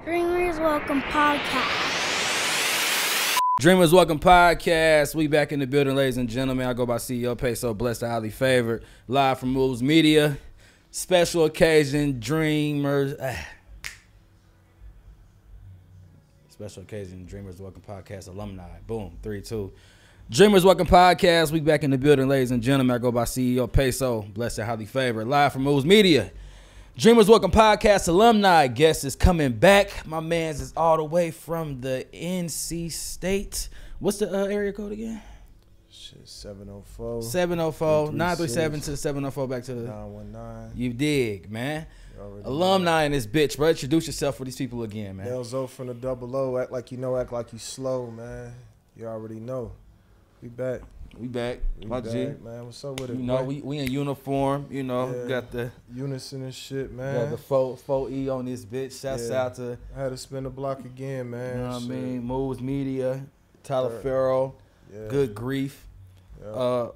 Dreamers Welcome Podcast. Dreamers Welcome Podcast. We back in the building, ladies and gentlemen. I go by CEO PESO, blessed and highly favored. Live from Moves Media. Special occasion, Dreamers. Special occasion, Dreamers Welcome Podcast alumni. Boom, 3, 2. Dreamers Welcome Podcast. We back in the building, ladies and gentlemen. I go by CEO PESO, blessed and highly favored. Live from Moves Media. Dreamers Welcome Podcast alumni guest is coming back. My man's is all the way from the NC State. What's the area code again? Shit, 704. 704. 937 to the 704 back to the 919. You dig, man. Alumni in this bitch, bro. Introduce yourself for these people again, man. Nellzo from the Double O. Act like you know, act like you slow, man. You already know. We back. We back. My back, G. man. What's up with it? You know, boy? we in uniform, you know, Yeah. got the unison and shit, got man. the 4E on this bitch. Shouts out to, I had to spin the block again, you man. know what I Shit. mean, Moves Media, Tyler Third. Farrell, Yeah. Good Grief. Yeah.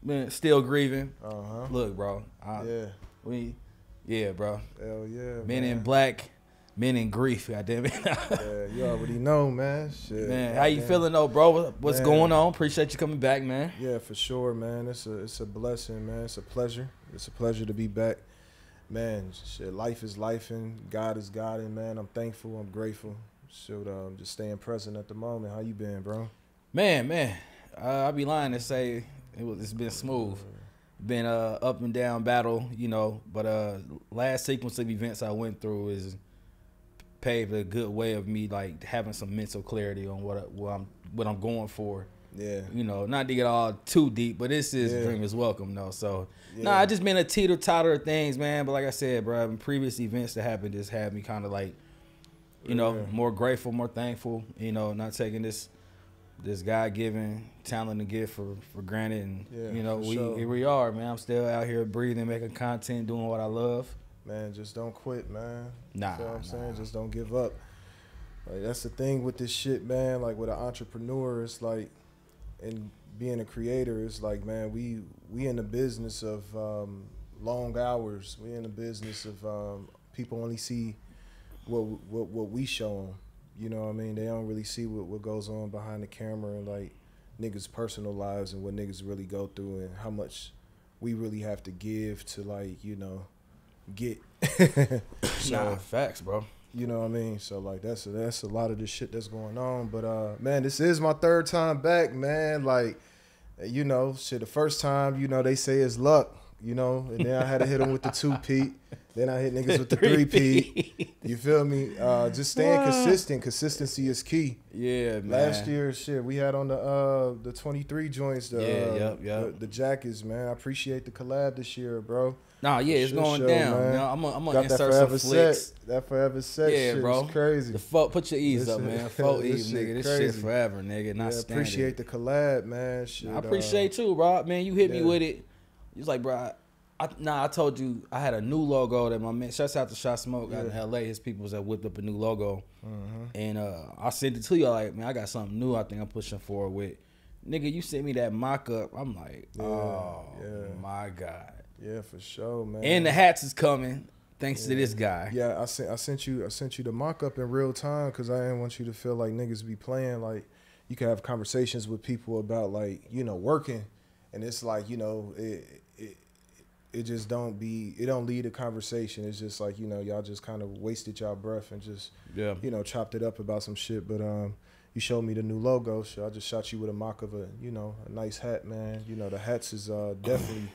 Man, still grieving. Uh-huh. Look, bro. Yeah. Bro. Hell yeah, Men in man. black, men in grief. Goddamn it. Yeah, you already know, man. Shit. Man, how you Goddamn. feeling though, bro? What's Man. going on? Appreciate you coming back, man. Yeah, for sure, man. It's a blessing, man. It's a pleasure. It's a pleasure to be back. Man, shit, life is lifing. God is Godding, man. I'm thankful. I'm grateful. Shoot, just staying present at the moment. How you been, bro? Man. I'd be lying to say it's been smooth. Been up and down battle, you know, but last sequence of events I went through is paved a good way of me like having some mental clarity on what I'm going for. Yeah. You know, not to get all too deep, but this is Yeah. Dreamers Welcome though. So Yeah. I just been a teeter-totter of things, man. But like I said, bro, previous events that happened just had me kind of like, you know, Yeah. more grateful, more thankful, you know, not taking this God-given talent and gift for granted. And, Yeah, you know, for sure. here we are, man. I'm still out here breathing, making content, doing what I love. Man, just don't quit, man. Nah, You know what I'm saying? nah. Just don't give up. Like, that's the thing with this shit, man. Like, with an entrepreneur, it's like, and being a creator, it's like, man, we in the business of long hours. We in the business of people only see what we show them. You know what I mean? They don't really see what goes on behind the camera and, like, niggas' personal lives and what niggas really go through and how much we really have to give to, like, you know, get. Nah, facts, bro. You know what I mean? So, like, that's a lot of the shit that's going on. But, man, this is my third time back, man. Like, you know, shit, the first time, you know, they say it's luck, you know, and then I had to hit them with the 2P. Then I hit niggas with the 3P. You feel me? Just staying consistent. Consistency is key. Yeah, man. Last year, shit, we had on the 23 joints, Yep. the jackets, man. I appreciate the collab this year, bro. Nah, yeah, it's Shit going show, down. man. You know, I'm gonna Got that insert some forever flicks. set. That forever set Yeah, shit bro. is crazy. Put your E's This up, shit- man. 4E, this shit nigga. This crazy. shit forever, nigga. Not Yeah, standard. appreciate the collab, man. Shit, I appreciate you, bro. Man, you hit me yeah. with it. You was like, bro, I told you I had a new logo that my man, shouts out to Shot Smoke out in Yeah. LA. His people that whipped up a new logo. Mhm. And I sent it to you. Like, man, I got something new I think I'm pushing forward with. Nigga, you sent me that mock up. I'm like, oh yeah. my God. Yeah, for sure, man. And the hats is coming thanks to this guy. Yeah, I sent you the mock up in real time because I didn't want you to feel like niggas be playing. Like, you can have conversations with people about, like, you know, working, and it's like, you know, it just don't lead to conversation. It's just like, you know, y'all just kind of wasted y'all breath and just, Yeah. you know, chopped it up about some shit. But you showed me the new logo, so I just shot you with a mock of a nice hat, man. You know, the hats is definitely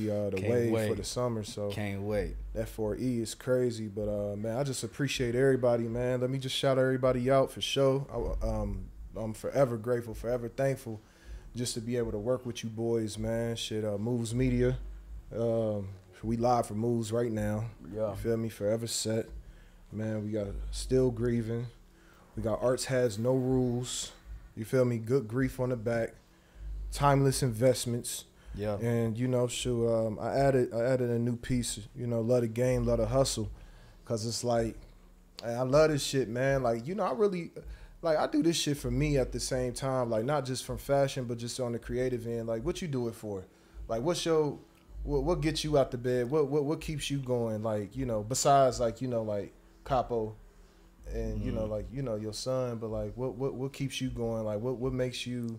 the Can't wave wait. for the summer. So Can't wait. that 4E is crazy. But man, I just appreciate everybody, man. Let me just shout everybody out for sure. I'm forever grateful, forever thankful, just to be able to work with you boys, man. Shit, Moves Media. We live for Moves right now. Yeah. You feel me? Forever set. Man, we got Still Grieving. We got Arts Has No Rules. You feel me? Good Grief on the back. Timeless Investments. Yeah. And, you know, shoot, I added a new piece, you know, love the game, love the hustle. Cause it's like, I love this shit, man. Like, you know, I really, like, I do this shit for me at the same time. Like, not just from fashion, but just on the creative end. Like, what you do it for? Like, what gets you out the bed? What keeps you going? Like, you know, besides, like, you know, like Capo, and you know, like, you know, your son, but like, what keeps you going? Like, what makes you?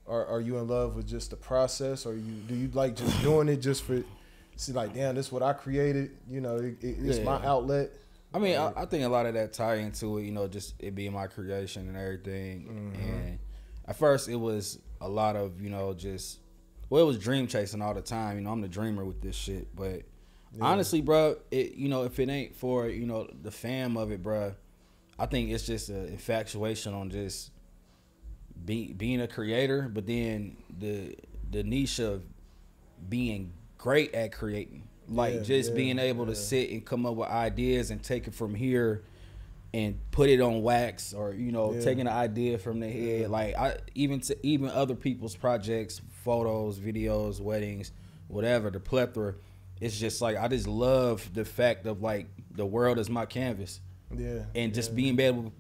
Are you in love with just the process, or do you like just doing it just for? See, like, damn, this is what I created. You know, it's my outlet. I mean, I think a lot of that tie into it. You know, just it being my creation and everything. And at first, it was a lot of, you know, just it was dream chasing all the time. You know, I'm the dreamer with this shit, but. Yeah. Honestly, bro, you know, if it ain't for, you know, the fam of it, bro, I think it's just an infatuation on just being a creator, but then the niche of being great at creating, like being able to sit and come up with ideas and take it from here and put it on wax, or, you know, taking an idea from the head, like even other people's projects, photos, videos, weddings, whatever, the plethora. It's just like, I just love the fact of like the world is my canvas. Yeah. And just being able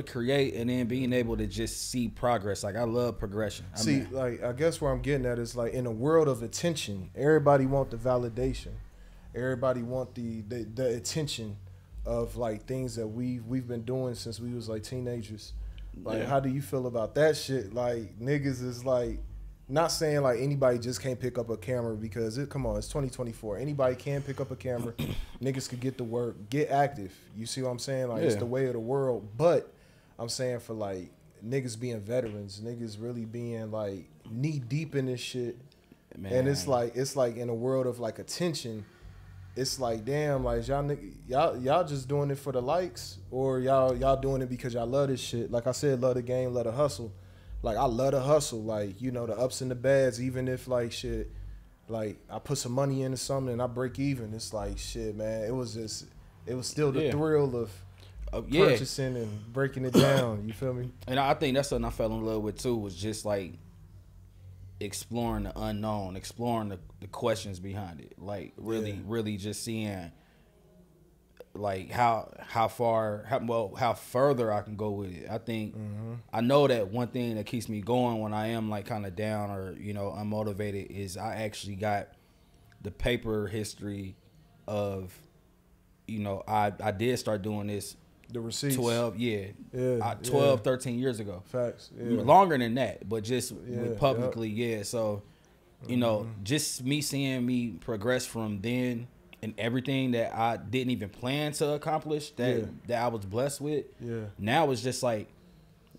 to create, and then being able to just see progress. Like, I love progression. Like, I guess where I'm getting at is like, in a world of attention, everybody want the validation. Everybody want the attention of like things that we've been doing since we was like teenagers. Like, how do you feel about that shit? Like, niggas is like, not saying like anybody just can't pick up a camera, because come on, it's 2024. Anybody can pick up a camera. Niggas could get to work, get active. You see what I'm saying? Like, it's the way of the world. But I'm saying for like niggas being veterans, niggas really being like knee deep in this shit. Man. And it's like in a world of like attention, it's like, damn, like y'all just doing it for the likes, or y'all doing it because y'all love this shit. Like I said, love the game, love the hustle. Like, I love to hustle, like, you know, the ups and the bads, even if, like, shit, like, I put some money into something and I break even. It's like, shit, man, it was still the thrill of purchasing and breaking it down, you feel me? And I think that's something I fell in love with, too, was just, like, exploring the unknown, exploring the questions behind it. Like, really just seeing, like, how further I can go with it. I think I know that one thing that keeps me going when I am like kind of down or, you know, unmotivated is I actually got the paper history of, you know, I did start doing this, the receipts, 13 years ago. Facts. Longer than that, but just publicly. So, you know, just seeing me progress from then. And everything that I didn't even plan to accomplish, that I was blessed with. Yeah. Now it's just like,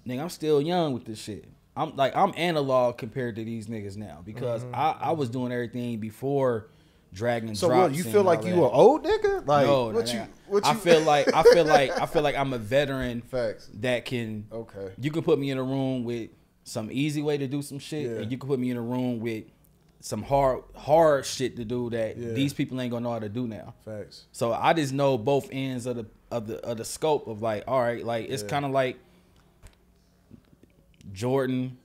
nigga, I'm still young with this shit. I'm analog compared to these niggas now, because I was doing everything before dragging. So what, you feel like you an old nigga? Like, no, what you? I feel like I'm a veteran. Facts. That can. Okay. You can put me in a room with some easy way to do some shit, and you can put me in a room with some hard shit to do that these people ain't gonna know how to do now. Facts. So I just know both ends of the scope of like, all right, like it's kind of like Jordan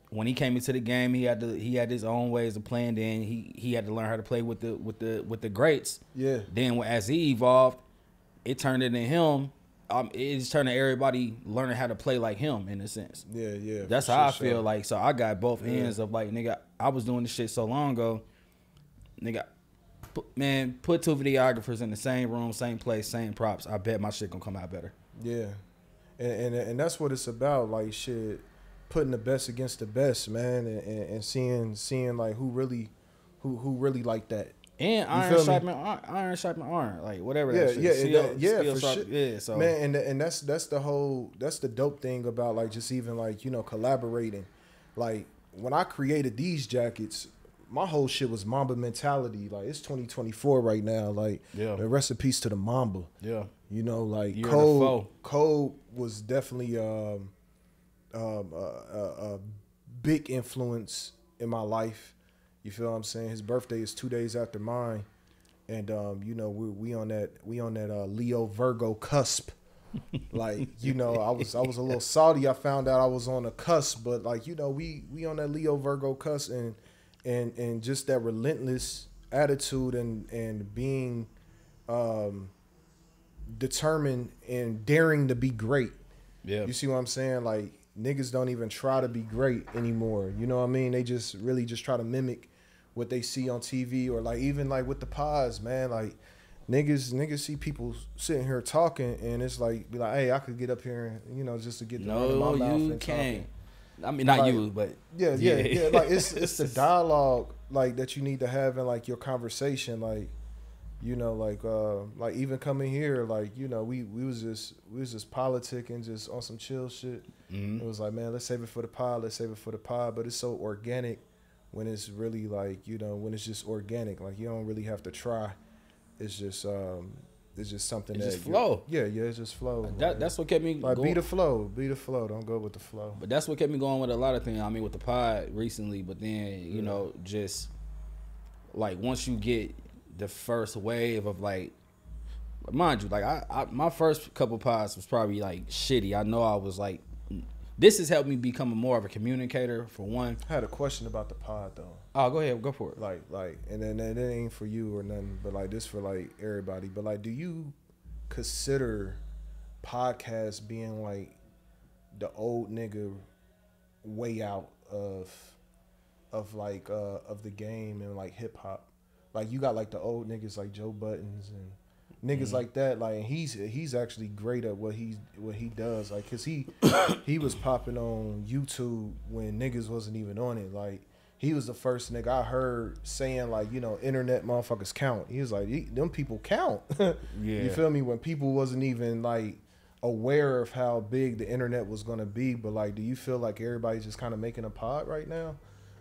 when he came into the game. He had his own ways of playing. Then he had to learn how to play with the greats. Yeah. Then as he evolved, it turned into him. It's turning everybody learning how to play like him in a sense. Yeah. That's how I feel like. So I got both ends of like, nigga, I was doing this shit so long ago. Nigga, put two videographers in the same room, same place, same props. I bet my shit gonna come out better. Yeah, and that's what it's about. Like, shit, putting the best against the best, man, and seeing like who really like that. And iron sharpen iron, like whatever that shit. For sure. Yeah, so man, and that's the dope thing about like just even like, you know, collaborating. Like when I created these jackets, my whole shit was Mamba mentality. Like, it's 2024 right now. Like, the rest in peace to the Mamba. Yeah, you know, like Code was definitely a big influence in my life. You feel what I'm saying? His birthday is 2 days after mine, and you know, we on that Leo Virgo cusp. Like, you know, I was a little salty. I found out I was on a cusp, but like, you know, we on that Leo Virgo cusp, and just that relentless attitude and being determined and daring to be great. Yeah, you see what I'm saying? Like, niggas don't even try to be great anymore. You know what I mean? They just really just try to mimic what they see on TV, or like even like with the pods, man. Like, niggas see people sitting here talking, and it's like, be like, hey, I could get up here and, you know, just to get the run in my mouth and can't. talking. I mean, not like, you, but yeah. Like it's the dialogue like that you need to have in like your conversation, like, you know, like even coming here, like, you know, we was just politicking just on some chill shit. Mm-hmm. It was like, man, let's save it for the pod, but it's so organic when it's really like, you know, when it's just organic, like you don't really have to try. It's just something that just flow. It's just flow. That's what kept me like going. Be the flow. Don't go with the flow. But that's what kept me going with a lot of things. I mean, with the pod recently, but then you know, just like once you get the first wave of like, mind you, like I my first couple pods was probably like shitty. I know I was like, this has helped me become more of a communicator for one. I had a question about the pod though. Oh, go ahead, go for it. Like, and then it ain't for you or nothing, but like this for like everybody. But like, do you consider podcasts being like the old nigga way out of the game and like hip hop? Like you got like the old niggas like Joe Buttons and niggas like that. Like he's actually great at what he does. Like, cause he was popping on YouTube when niggas wasn't even on it. Like he was the first nigga I heard saying like, you know, internet motherfuckers count. He was like, them people count. Yeah. You feel me? When people wasn't even like aware of how big the internet was gonna be. But like, do you feel like everybody's just kind of making a pod right now,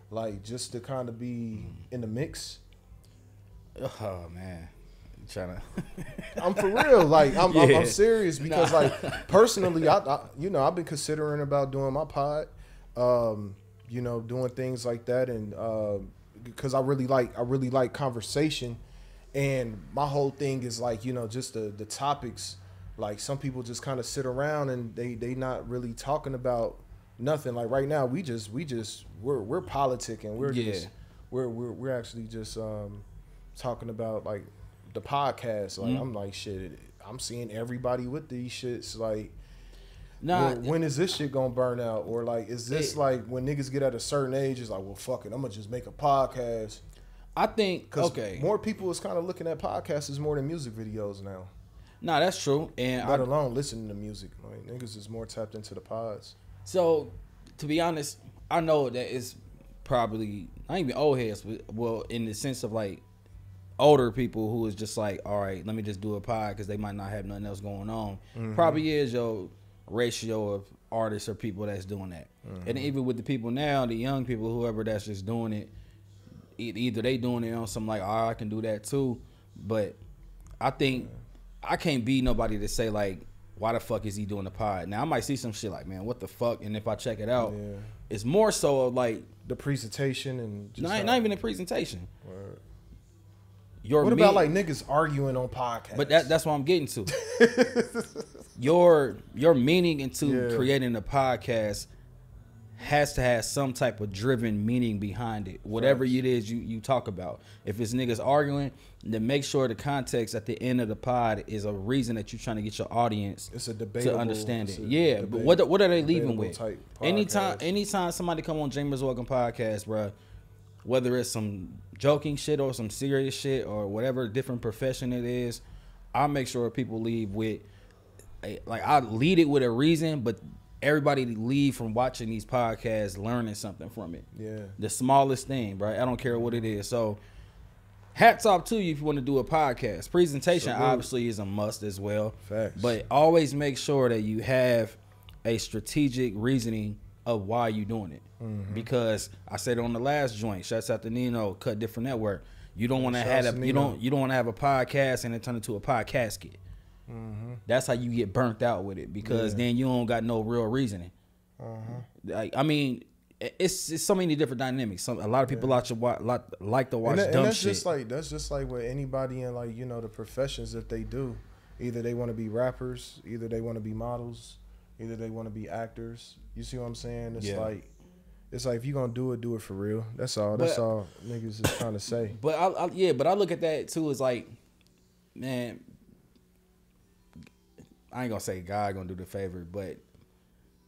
like just to kind of be in the mix? Oh man, trying to. I'm for real. Like I'm serious because like personally, I you know, I've been considering about doing my pod, you know, doing things like that, and because I really like conversation, and my whole thing is like, you know, just the topics. Like some people just kind of sit around and they not really talking about nothing. Like right now, we're politicking. We're actually just talking about like the podcast. Like I'm like, shit, I'm seeing everybody with these shits. Like, when is this shit gonna burn out? Or like, is this like when niggas get at a certain age, it's like, well, fuck it, I'm gonna just make a podcast. I think more people is kind of looking at podcasts as more than music videos now. No, that's true. And let alone listening to music. Like niggas is more tapped into the pods. So, to be honest, I know that it's probably not even old heads, but well, in the sense of like older people who is just like, all right, let me just do a pod because they might not have nothing else going on. Probably is your ratio of artists or people that's doing that. And even with the people now, the young people, whoever that's just doing it, either they doing it on some like, oh, I can do that too. But I think I can't be nobody to say like, why the fuck is he doing the pod? Now I might see some shit like, man, what the fuck? And if I check it out, it's more so of like the presentation and just not even the presentation. Word. What about like niggas arguing on podcasts? But that's what I'm getting to. your meaning into creating a podcast has to have some type of driven meaning behind it. Whatever it is you talk about. If it's niggas arguing, then make sure the context at the end of the pod is a reason that you're trying to get your audience to understand it. But what are they leaving with? Anytime somebody come on Jamer's Welcome Podcast, bro, whether it's some joking shit or some serious shit or whatever different profession it is, I'll make sure people leave with I lead it with a reason, but everybody leave from watching these podcasts learning something from it. Yeah. The smallest thing, bro. I don't care what it is. So hats off to you if you want to do a podcast. Presentation obviously is a must as well. Facts. But always make sure that you have a strategic reasoning of why you're doing it. Because I said it on the last joint, shouts out to Nino, Cut Different Network. You don't want to have you don't want to have a podcast and it turn into a podcast kit. That's how you get burnt out with it, because then you don't got no real reasoning. Like, I mean, it's so many different dynamics. A lot of people like to watch dumb shit. That's just like with anybody in like, you know, the professions that they do. Either they want to be rappers, either they want to be models, either they want to be actors. You see what I'm saying? It's like if you're gonna do it for real. That's all. That's all niggas is trying to say. But I look at that too as like, man, I ain't gonna say God gonna do the favor, but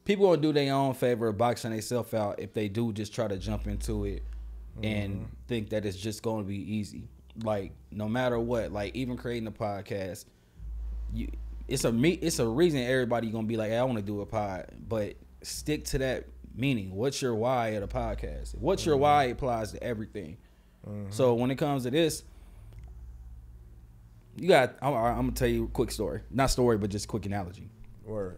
people gonna do their own favor boxing themselves out if they do just try to jump into it and think that it's just gonna be easy. like no matter what, like even creating a podcast, it's a reason everybody gonna be like, hey, I want to do a pod, but stick to that meaning. What's your why at a podcast? What's your why applies to everything. So when it comes to this, I'm gonna tell you a quick story, not story, but just quick analogy. Word.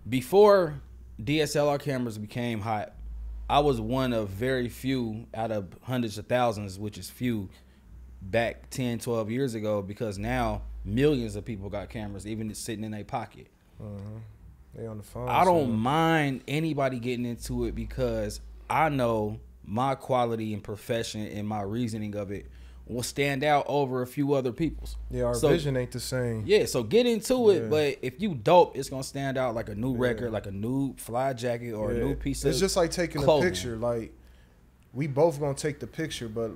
Before DSLR cameras became hot, I was one of very few out of hundreds of thousands, which is few, back 10, 12 years ago, because now millions of people got cameras, even sitting in their pocket. They on the phone. I don't mind anybody getting into it because I know my quality and profession and my reasoning of it will stand out over a few other people's. Yeah, our vision ain't the same. Yeah, so get into it, but if you dope, it's gonna stand out like a new record, like a new fly jacket or a new piece of It's just like taking clothing. a picture. Like, we both gonna take the picture, but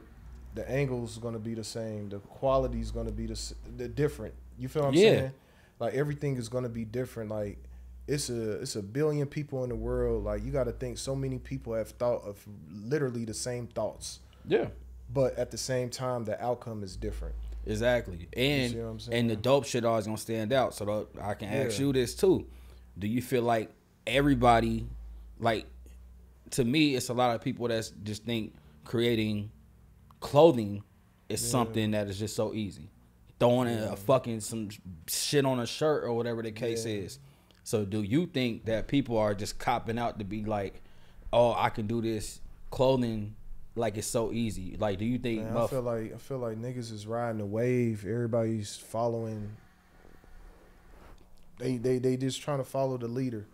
the angle's gonna be the same. The quality's gonna be the different. You feel what I'm saying? Like, everything is gonna be different. Like, it's a billion people in the world. Like, you got to think so many people have thought of literally the same thoughts. Yeah. But at the same time, the outcome is different. Exactly. see what I'm saying? And the dope shit always gonna stand out. So I can ask you this too. Do you feel like everybody, like, to me, it's a lot of people that just think creating clothing is something that is just so easy. Throwing in a fucking some shit on a shirt or whatever the case is. So do you think that people are just copping out to be like, oh, I can do this clothing like it's so easy? Like, do you think? Man, I feel like niggas is riding the wave. Everybody's following. They just trying to follow the leader.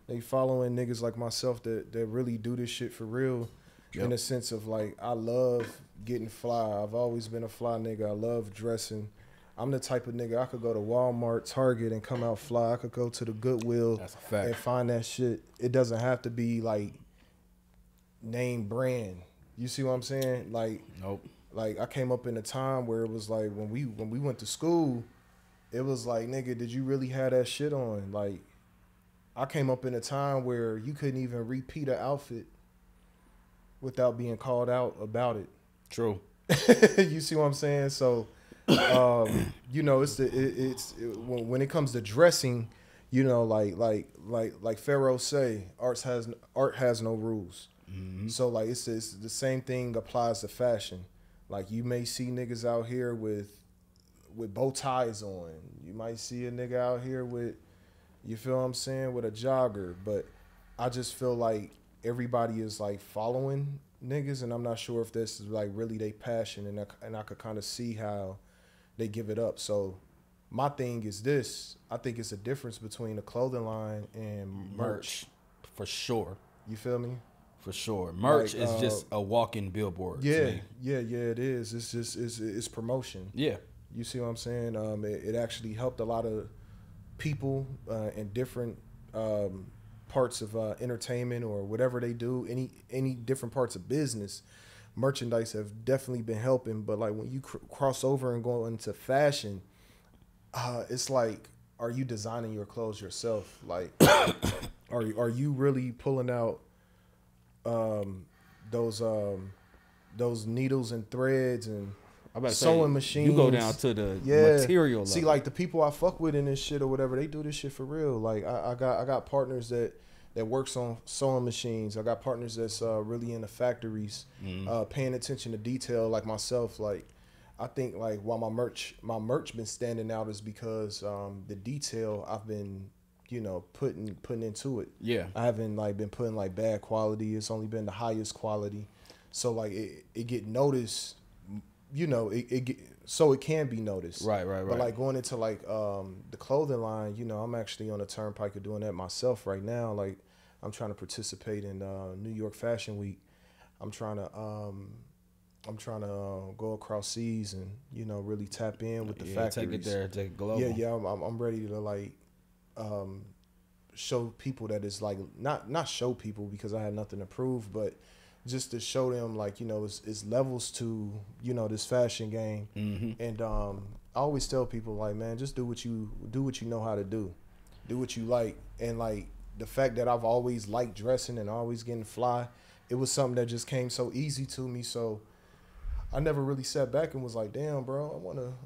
They following niggas like myself that really do this shit for real. In a sense of, like, I love getting fly. I've always been a fly nigga. I love dressing. I'm the type of nigga, I could go to Walmart, Target, and come out fly. I could go to the Goodwill. That's a fact. And find that shit. It doesn't have to be, like, name brand. You see what I'm saying? Like, Nope. Like, I came up in a time where it was like, when we went to school, it was like, nigga, did you really have that shit on? Like, I came up in a time where you couldn't even repeat an outfit without being called out about it. True. You see what I'm saying? So, you know, when it comes to dressing, you know, like Pharaoh say, art has no rules. So, like, it's the same thing applies to fashion. Like, you may see niggas out here with bow ties on. You might see a nigga out here with, you feel what I'm saying, with a jogger. But I just feel like everybody is, like, following niggas, and I'm not sure if this is, like, really their passion, and I could kind of see how they give it up. So my thing is this: I think it's a difference between a clothing line and merch. For sure. You feel me? For sure. Merch Like, is just a walking billboard. Yeah, to me. yeah, it is. It's just it's promotion. Yeah. You see what I'm saying? It actually helped a lot of people in different parts of entertainment or whatever they do. Any different parts of business, merchandise have definitely been helping. But, like, when you cross over and go into fashion, it's like, are you designing your clothes yourself? Like, are you really pulling out those needles and threads and sewing machines? You go down to the material level. See, like, the people I fuck with in this shit or whatever, they do this shit for real. Like, I got partners that works on sewing machines. I got partners that's really in the factories, paying attention to detail, like myself. Like, I think, like, why my merch been standing out is because the detail I've been, you know, putting into it. Yeah. I haven't, like, been putting, like, bad quality. It's only been the highest quality. So, like, it get noticed, you know, so it can be noticed. Right. But, like, going into, like, the clothing line, you know, I'm actually on the turnpike of doing that myself right now. Like, I'm trying to participate in New York Fashion Week. I'm trying to go across seas and, you know, really tap in with the factories. Take it there, take it global. Yeah. I'm ready to, like, show people that it's, like, not show people because I have nothing to prove, but just to show them, like, you know, it's levels to, you know, this fashion game. And I always tell people, like, man, just do what you know how to do what you like. And, like, the fact that I've always liked dressing and always getting fly, it was something that just came so easy to me. So I never really sat back and was like, damn, bro,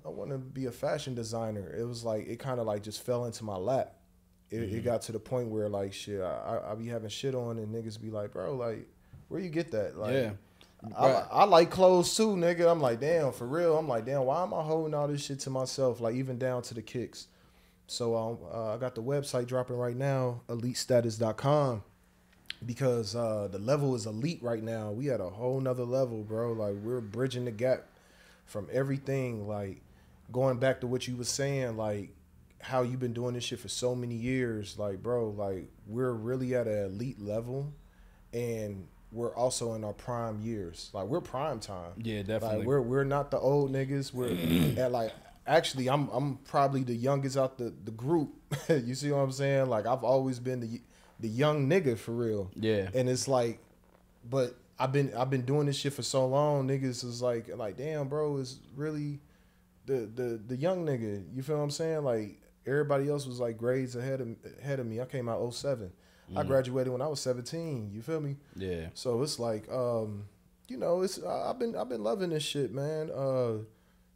I wanna be a fashion designer. It was like it kind of like just fell into my lap. It got to the point where like shit, I be having shit on and niggas be like, bro, like where you get that? Like, Yeah. I like clothes too, nigga. I'm like, damn, for real. I'm like, damn, why am I holding all this shit to myself? Like even down to the kicks. So I got the website dropping right now, elitestatus.com. Because the level is elite right now. We at a whole nother level, bro. Like we're bridging the gap from everything. Like going back to what you was saying, like how you've been doing this shit for so many years. Like, bro, like we're really at an elite level, and we're also in our prime years. Like we're prime time. Yeah, definitely. Like we're not the old niggas. We're at like actually I'm probably the youngest out the group. You see what I'm saying? Like I've always been the young nigga for real. Yeah. And it's like, but I've been doing this shit for so long. Niggas is like damn, bro, is really the young nigga. You feel what I'm saying? Like everybody else was like grades ahead of me. I came out 07. I graduated when I was 17. You feel me? Yeah. So it's like, you know, it's I've been loving this shit, man.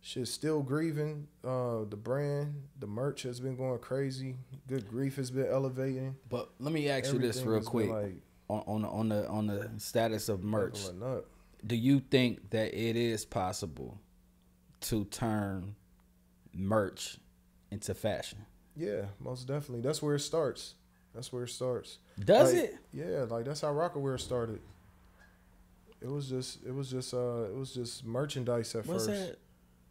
Shit, still grieving. The brand, the merch has been going crazy. Good grief has been elevating. But let me ask you this Everything real has quick been, on the status of merch. leveling up. Do you think that it is possible to turn merch into fashion? Yeah, most definitely. That's where it starts. Does Like, it? Yeah, like that's how Rockaware started. It was just merchandise at What's first. that?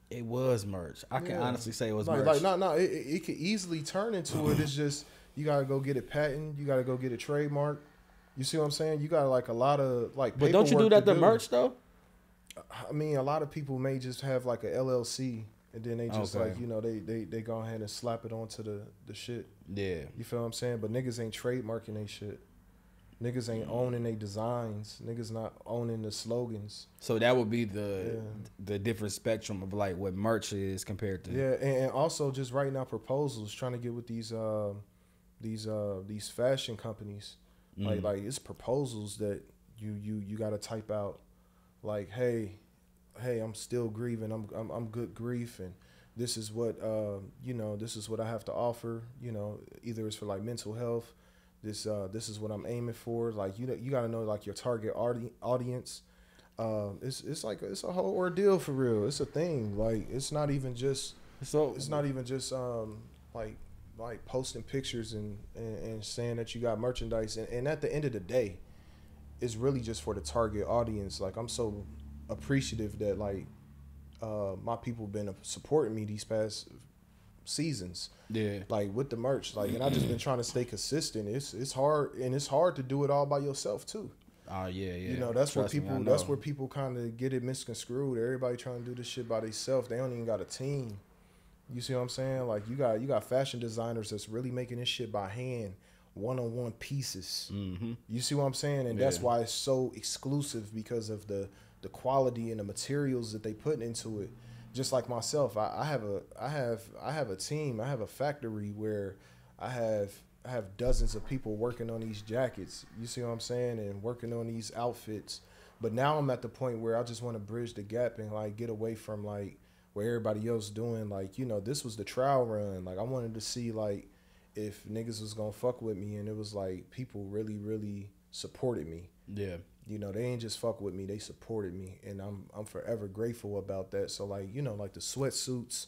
It was merch. I can Yeah. honestly say it was Like, merch. no, it could easily turn into it. It's just you gotta go get it patent. You gotta go get it trademark. You see what I'm saying? You got like a lot of like. But don't you do paperwork that to to merch though? I mean, a lot of people may just have like a LLC, and then they just Okay. like they go ahead and slap it onto the shit. Yeah. You feel what I'm saying? But niggas ain't trademarking they shit. Niggas ain't owning they designs. Niggas not owning the slogans. So that would be the different spectrum of like what merch is compared to. Yeah, and also just writing out proposals, trying to get with these fashion companies. Like it's proposals that you got to type out. Like, hey, I'm still grieving. I'm good grief, and this is what this is what I have to offer. You know, either it's for like mental health. This is what I'm aiming for. Like you got to know like your target audience. It's like it's a whole ordeal for real. It's a thing. Like it's not even just like posting pictures and saying that you got merchandise. And at the end of the day, it's really just for the target audience. Like I'm so appreciative that like my people been supporting me these past seasons. Yeah. Like with the merch, like, and I just been trying to stay consistent. It's hard, and it's hard to do it all by yourself too. Oh yeah. You know, that's where people kind of get it misconstrued. Everybody trying to do this shit by themselves. They don't even got a team. You see what I'm saying? Like you got fashion designers that's really making this shit by hand, one-on-one pieces. Mm-hmm. You see what I'm saying? And that's why it's so exclusive, because of the quality and the materials that they put into it. Just like myself, I have a team. I have a factory where I have dozens of people working on these jackets. You see what I'm saying? And working on these outfits. But now I'm at the point where I just want to bridge the gap and like get away from like where everybody else doing. Like, you know, this was the trial run. Like I wanted to see like if niggas was gonna fuck with me, and it was like people really, really supported me. Yeah. You know, they ain't just fuck with me, they supported me, and I'm forever grateful about that. So like, you know, like the sweatsuits,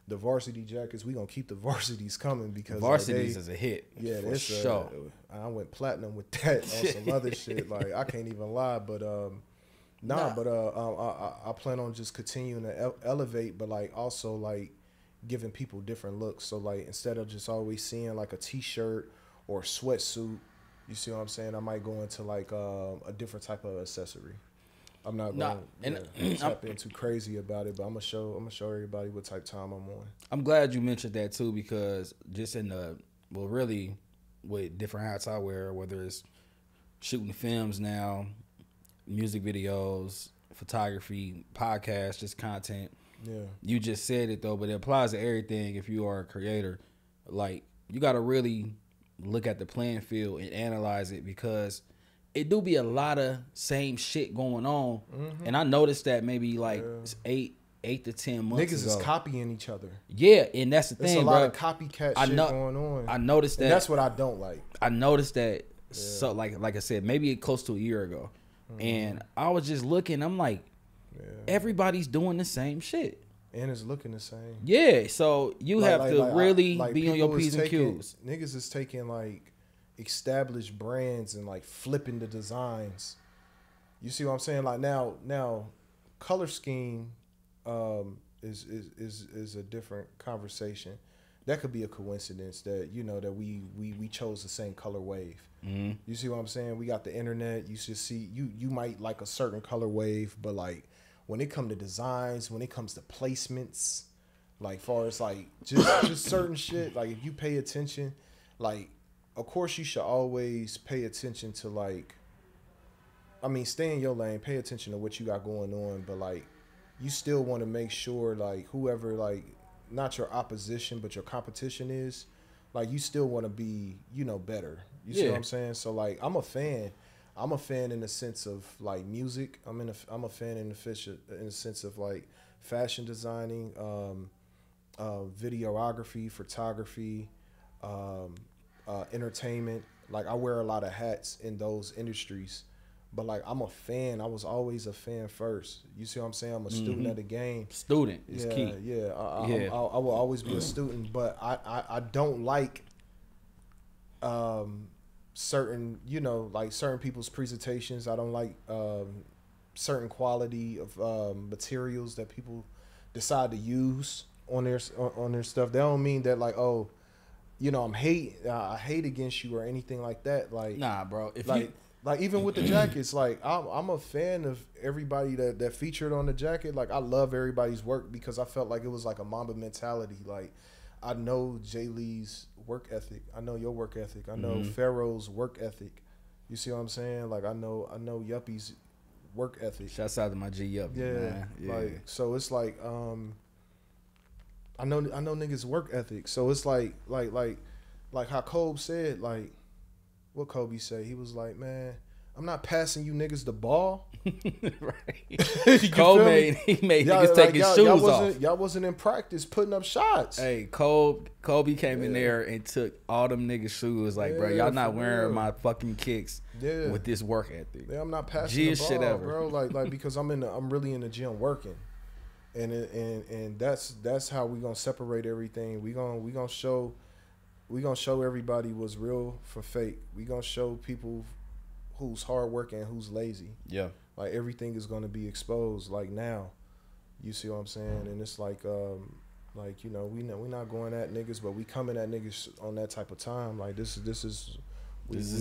the varsity jackets, we gonna keep the varsities coming, because varsities is a hit. Yeah, for that's sure. I went platinum with that on some other shit. Like I can't even lie, but I plan on just continuing to elevate, but like also like giving people different looks. So like instead of just always seeing like a t-shirt or a sweatsuit, you see what I'm saying? I might go into like a different type of accessory. I'm not going to tap in too crazy about it, but I'm gonna show everybody what type of time I'm on. I'm glad you mentioned that too, because just really with different hats I wear, whether it's shooting films now, music videos, photography, podcasts, just content. Yeah. You just said it though, but it applies to everything. If you are a creator, like you got to really look at the playing field and analyze it, because it do be a lot of same shit going on, and I noticed that maybe like 8 to 10 months Niggas ago. is copying each other. Yeah, and that's the thing, There's a bro. lot of copycat shit going on. I noticed that. And that's what I don't like. I noticed that. So like I said, maybe close to a year ago, and I was just looking. I'm like, everybody's doing the same shit. And it's looking the same. Yeah, so you have to really be on your P's and Q's. Niggas is taking like established brands and like flipping the designs. You see what I'm saying? Like now, color scheme is a different conversation. That could be a coincidence that that we chose the same color wave. You see what I'm saying? We got the internet. You should see you might like a certain color wave, but like when it comes to designs, when it comes to placements, like far as like just certain shit, like if you pay attention, like of course you should always pay attention to like, I mean, stay in your lane, pay attention to what you got going on, but like you still want to make sure like whoever like not your opposition but your competition is, like you still want to be better. You see what I'm saying? So like I'm a fan in the sense of like music. I'm a fan in the sense of like fashion designing, videography, photography, entertainment. Like I wear a lot of hats in those industries, but like I'm a fan. I was always a fan first. You see what I'm saying? I'm a student of the game. Student is key. Yeah. I will always be a student, but I don't like certain like certain people's presentations. I don't like certain quality of materials that people decide to use on their stuff. That don't mean that like I hate against you or anything like that. Like nah, bro. Like even with the jackets, like I'm a fan of everybody that featured on the jacket. Like I love everybody's work because I felt like it was like a Mamba mentality. Like I know Jay Lee's work ethic. I know your work ethic. I know Pharaoh's work ethic. You see what I'm saying? Like I know Yuppie's work ethic. Shouts out to my G Yuppie. Man. Yeah. Like so it's like I know niggas work ethic. So it's like how Kobe said, like what Kobe say? He was like, man, I'm not passing you niggas the ball. Right. Kobe made niggas take his shoes off. Y'all wasn't in practice putting up shots. Hey, Kobe came in there and took all them niggas' shoes. Like, bro, y'all not wearing my fucking kicks with this work ethic. Yeah, I'm not passing the ball, shit ever. bro. Like because I'm really in the gym working. And that's how we gonna separate everything. We gonna show everybody what's real from fake. We gonna show people who's hardworking and who's lazy. Yeah. Like everything is gonna be exposed. Like now, you see what I'm saying? And it's like we not going at niggas, but we coming at niggas on that type of time. Like this is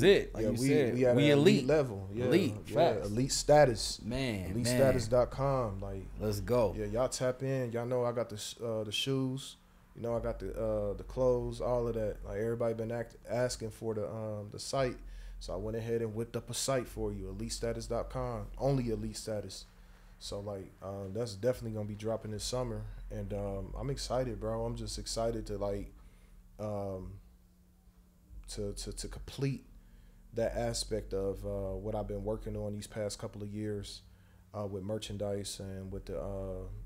it. Like you said, we at elite level. Yeah, elite status. Man, EliteStatus.com. Like let's go. Yeah, y'all tap in. Y'all know I got the shoes. I got the clothes, all of that. Like everybody been asking for the site, so I went ahead and whipped up a site for you, EliteStatus.com. Only Elite Status. So like that's definitely gonna be dropping this summer, and I'm excited, bro. I'm just excited to like to complete that aspect of what I've been working on these past couple of years. With merchandise and with the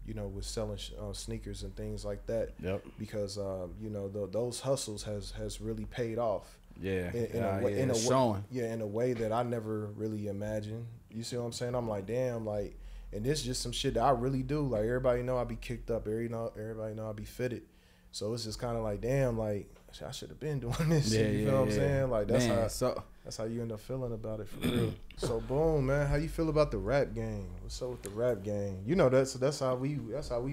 with selling sneakers and things like that. Yep. Because those hustles has really paid off. Yeah. In a way that I never really imagined. You see what I'm saying? I'm like, damn, like, and this is just some shit that I really do. Like everybody know I be kicked up. Everybody know I be fitted. So it's just kind of like, damn, like I should have been doing this. Yeah, you know what I'm saying? Like that's how you end up feeling about it for real. So boom, man, how you feel about the rap game? What's up with the rap game? That's how we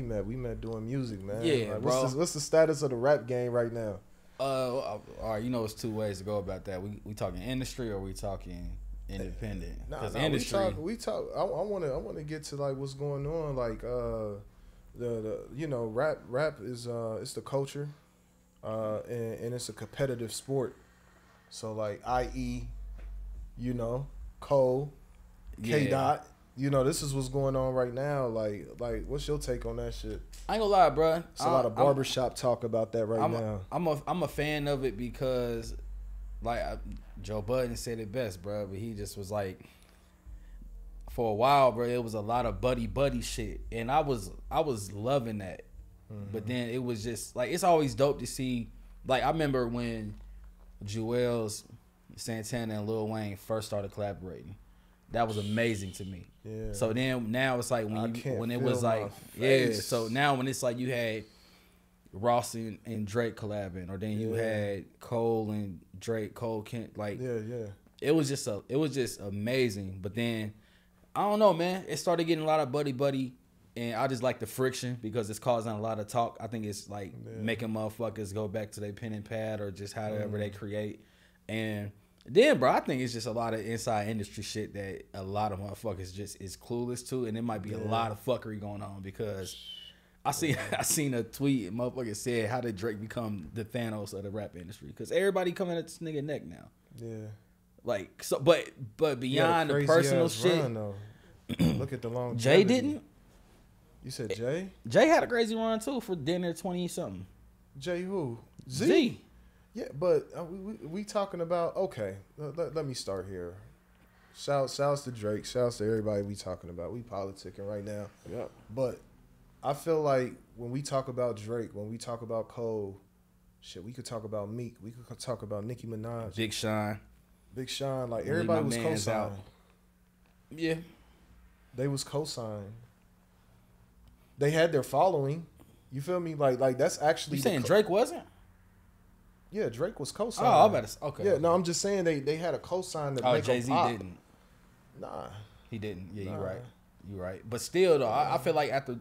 met. We met doing music, man. Yeah, like, bro. What's the status of the rap game right now? All right, it's two ways to go about that. We talking industry or we talking independent? Industry. We talk. I want to get to like what's going on. Like the rap is it's the culture, and it's a competitive sport. So like IE, Cole, K Dot, this is what's going on right now. Like what's your take on that shit? I ain't gonna lie, bro. It's a lot of barbershop talk about that now. I'm a fan of it because like Joe Budden said it best, bro. But he just was like, for a while, bro, it was a lot of buddy shit, and I was loving that. But then it was just like, it's always dope to see. Like, I remember when Jewels, Santana, and Lil Wayne first started collaborating. That was amazing to me. Yeah. So then now it's like when it was like, yeah. So now when it's like you had Ross and Drake collabing, or then you had Cole and Drake, Cole Kent, like it was just amazing. But then I don't know, man. It started getting a lot of buddy, and I just like the friction because it's causing a lot of talk. I think it's like making motherfuckers go back to their pen and pad or just however they create. And then, bro, I think it's just a lot of inside industry shit that a lot of motherfuckers just is clueless to, and there might be a lot of fuckery going on because I seen a tweet and motherfucker said, how did Drake become the Thanos of the rap industry? Because everybody coming at this nigga neck now. Yeah. Like, so, but beyond the personal shit. Run, look at the long. Jay didn't. You said Jay? Jay had a crazy run too for dinner 20 something. Jay who? Z. Yeah, but we talking about, okay, let me start here. Shouts to Drake. Shouts to everybody we talking about. We politicking right now. Yep. But I feel like when we talk about Drake, when we talk about Cole, shit, we could talk about Meek. We could talk about Nicki Minaj. Big Sean. Like everybody was co-signed. Yeah. They was co-signed. They had their following. You feel me? Like that's actually. You saying Drake wasn't? Yeah, Drake was co-signed. Oh, I better. Okay. Yeah, no, I'm just saying they had a co-sign that. Oh, Jay-Z didn't. Nah, he didn't. Yeah, you're right. But still, though, I feel like after.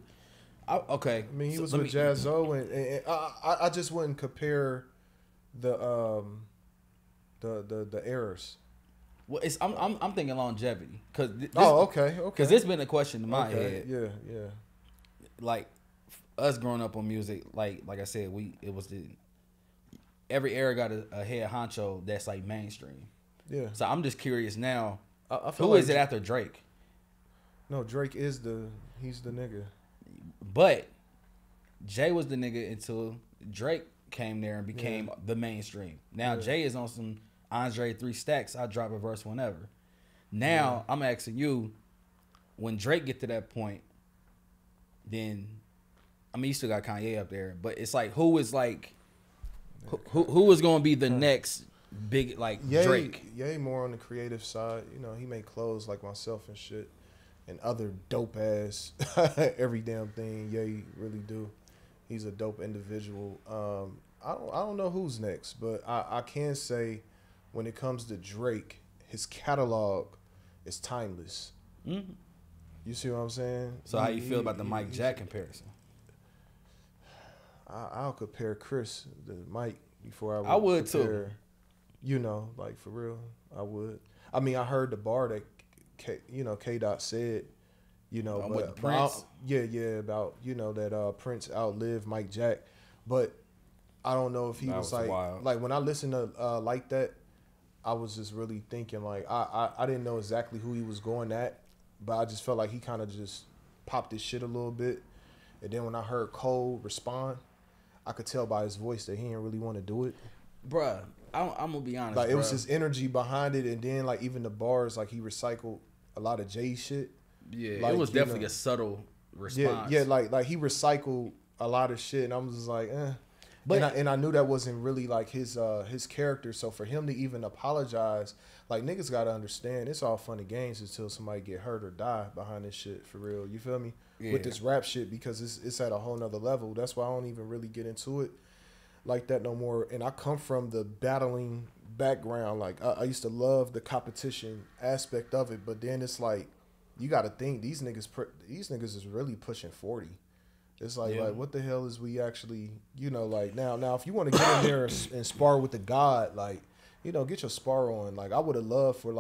Okay. I mean, he was with Jazzo, and I just wouldn't compare the errors. Well, I'm thinking longevity because. Okay. Because it's been a question in my head. Yeah. Like us growing up on music, like I said, every era got a head honcho that's like mainstream. Yeah. So I'm just curious now. I feel who is it after Drake? No, Drake is he's the nigga. But Jay was the nigga until Drake came there and became the mainstream. Now Jay is on some Andre 3 Stacks. I drop a verse whenever. Now I'm asking you, when Drake get to that point, then I mean you still got Kanye up there, but it's like who is like. Who is going to be the next big like Drake? Ye more on the creative side. You know, he make clothes like myself and shit, and other dope ass every damn thing. Ye really do. He's a dope individual. I don't know who's next, but I can say when it comes to Drake, his catalog is timeless. Mm-hmm. You see what I'm saying? So how you feel about the Mike Jack comparison? I'll compare Chris to Mike before I would compare, too. You know, like for real, I would. I mean, I heard the bar that K Dot said, you know, with Prince. About that Prince outlived Mike Jack, but I don't know if he was like wild. Like when I listened to like that, I was just really thinking like I didn't know exactly who he was going at, but I just felt like he kind of just popped his shit a little bit, and then when I heard Cole respond, I could tell by his voice that he didn't really want to do it. Bruh, I'm gonna be honest. Like, it was his energy behind it, and then, like, even the bars, like, he recycled a lot of Jay shit. Yeah, like, it was definitely a subtle response. Yeah, like he recycled a lot of shit, and I was just like, eh. But and I knew that wasn't really, like, his character, so for him to even apologize, like, niggas gotta understand, it's all fun and games until somebody get hurt or die behind this shit, for real. You feel me? Yeah. With this rap shit, because it's at a whole nother level. That's why I don't even really get into it like that no more. And I come from the battling background. Like, I used to love the competition aspect of it, but then it's like, you got to think these niggas is really pushing 40. It's like, like, what the hell is we actually, like, now if you want to get in there and spar with the God, like, get your spar on. Like, I would have loved for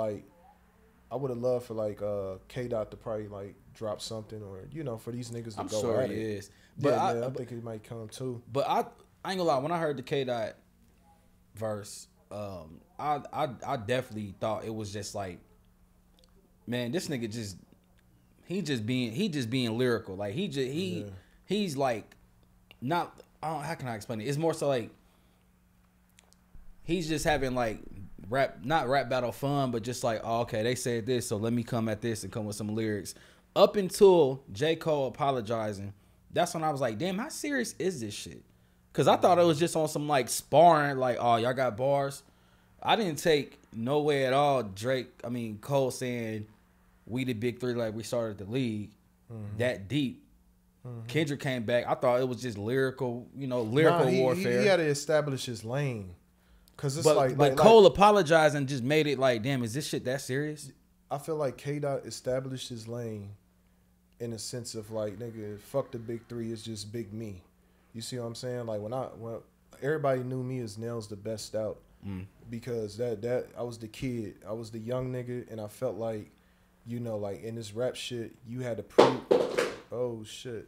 K Dot to probably like drop something, or for these niggas to I'm go sure at it it. Is. But I think it might come too. But I ain't gonna lie, when I heard the K Dot verse, I definitely thought it was just like, man, this nigga just being lyrical. Like he's like not, how can I explain it? It's more so like he's just having like not rap battle fun, but just like, oh, okay, they said this, so let me come at this and come with some lyrics. Up until J. Cole apologizing, that's when I was like, damn, how serious is this shit? Because I thought it was just on some like sparring, like, oh, y'all got bars. I didn't take no way at all Cole saying we the big three, like we started the league that deep. Kendrick came back. I thought it was just lyrical warfare. He had to establish his lane. Cause it's but Cole apologized and just made it like, damn, is this shit that serious? I feel like K-Dot established his lane in a sense of like, nigga, fuck the big three, it's just big me. You see what I'm saying? Like when everybody knew me as Nell's the best out. Because that I was the kid, I was the young nigga, and I felt like, like in this rap shit, you had to prove. Oh shit,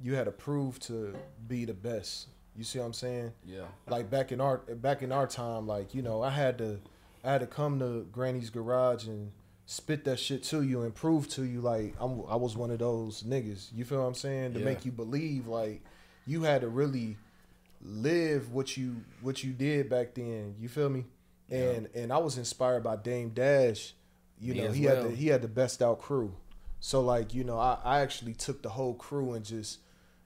you had to prove to be the best. You see what I'm saying? Yeah. Like back in our time, like I had to come to Granny's garage and spit that shit to you and prove to you like I was one of those niggas. You feel what I'm saying? To make you believe like you had to really live what you did back then. You feel me? Yeah. And I was inspired by Dame Dash. He had the best out crew. So like, I actually took the whole crew and just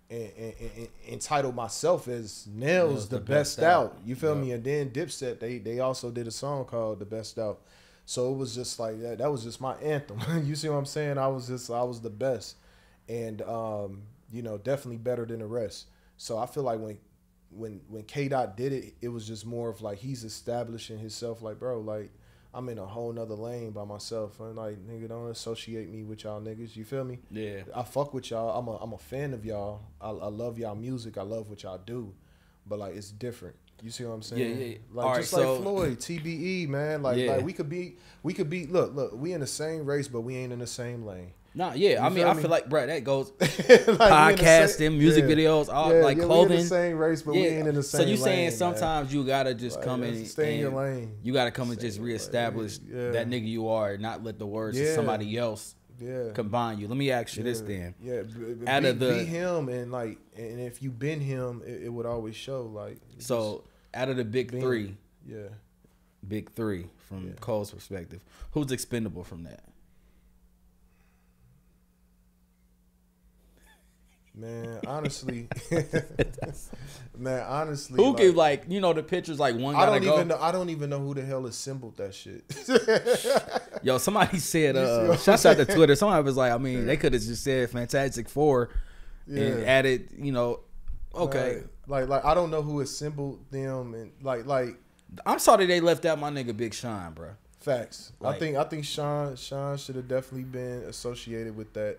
and entitled myself as Nell's the best out. You feel me? And then Dipset, they also did a song called The Best Out. So it was just like that was just my anthem. You see what I'm saying? I was the best. And definitely better than the rest. So I feel like when K-Dot did it, it was just more of like he's establishing himself like, bro, like I'm in a whole nother lane by myself. And like, nigga, don't associate me with y'all niggas. You feel me? Yeah. I fuck with y'all. I'm a fan of y'all. I love y'all music. I love what y'all do. But like it's different. You see what I'm saying? Yeah. Like all just right, like Floyd, TBE, man. Like we could be look, we in the same race, but we ain't in the same lane. Nah, yeah. I feel like, bro, that goes like podcasting, music videos, all like clothing. We in the same race, but we ain't in the same lane. So you saying man. sometimes you gotta just come in stay in your lane. You gotta come and just reestablish that nigga you are, not let the words of somebody else combine you. Let me ask you this then. Yeah, be him and like, and if you been him, it would always show. Like, so out of the big three, big three from Cole's perspective, who's expendable from that? Man, honestly, who give like the pictures like one gotta go? I don't even know who the hell assembled that shit. Yo, somebody said, shouts out to Twitter. Somebody was like, they could have just said Fantastic Four and added, okay. Like I don't know who assembled them and like. I'm sorry they left out my nigga Big Sean, bro. Facts. Like, I think Sean should have definitely been associated with that.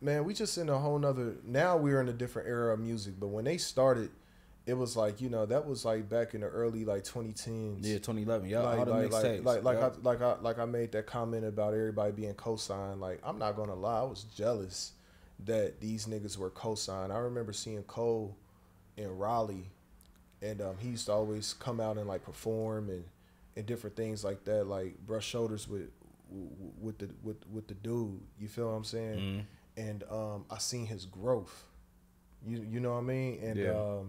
Man, we just in a whole nother. Now we're in a different era of music, but when they started, it was like that was like back in the early like 2010s. Yeah, 2011. Yeah, all the mixtapes. Like I made that comment about everybody being co-signed. Like I'm not gonna lie, I was jealous that these niggas were co-signed. I remember seeing Cole in Raleigh, and he used to always come out and like perform and different things like that, like brush shoulders with the dude. You feel what I'm saying? Mm-hmm. And I seen his growth. You know what I mean?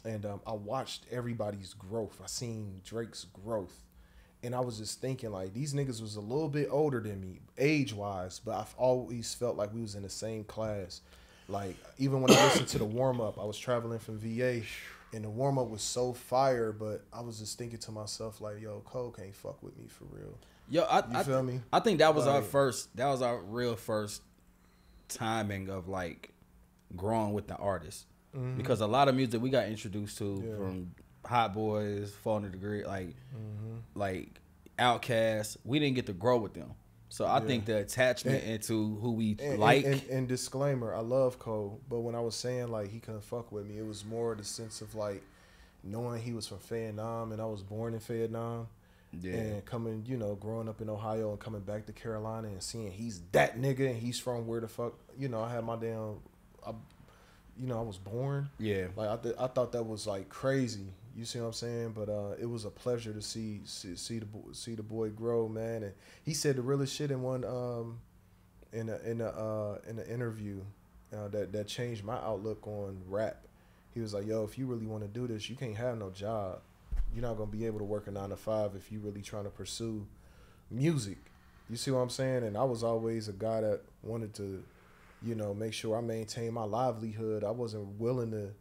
And I watched everybody's growth. I seen Drake's growth. And I was just thinking like these niggas was a little bit older than me age-wise, but I've always felt like we was in the same class. Like even when I listened to the warm-up, I was traveling from VA and the warm-up was so fire, but I was just thinking to myself like, yo, Cole can't fuck with me for real. Yo, you feel me? I think that was our real first timing of like growing with the artist, because a lot of music we got introduced to from Hot Boys, Falling to the Grid, like Outkast, we didn't get to grow with them. So I think the attachment into who we like. And disclaimer, I love Cole, but when I was saying like he couldn't fuck with me, it was more the sense of like knowing he was from Vietnam and I was born in Vietnam. Yeah. And coming, growing up in Ohio and coming back to Carolina and seeing he's that nigga and he's from where the fuck, I had my damn, I was born. Yeah. Like I thought that was like crazy. You see what I'm saying? But it was a pleasure to see the boy grow, man. And he said the realest shit in one in an interview that changed my outlook on rap. He was like, yo, if you really want to do this, you can't have no job. you're not gonna be able to work a 9 to 5 if you really trying to pursue music. You see what I'm saying? And I was always a guy that wanted to, you know, make sure I maintain my livelihood. I wasn't willing to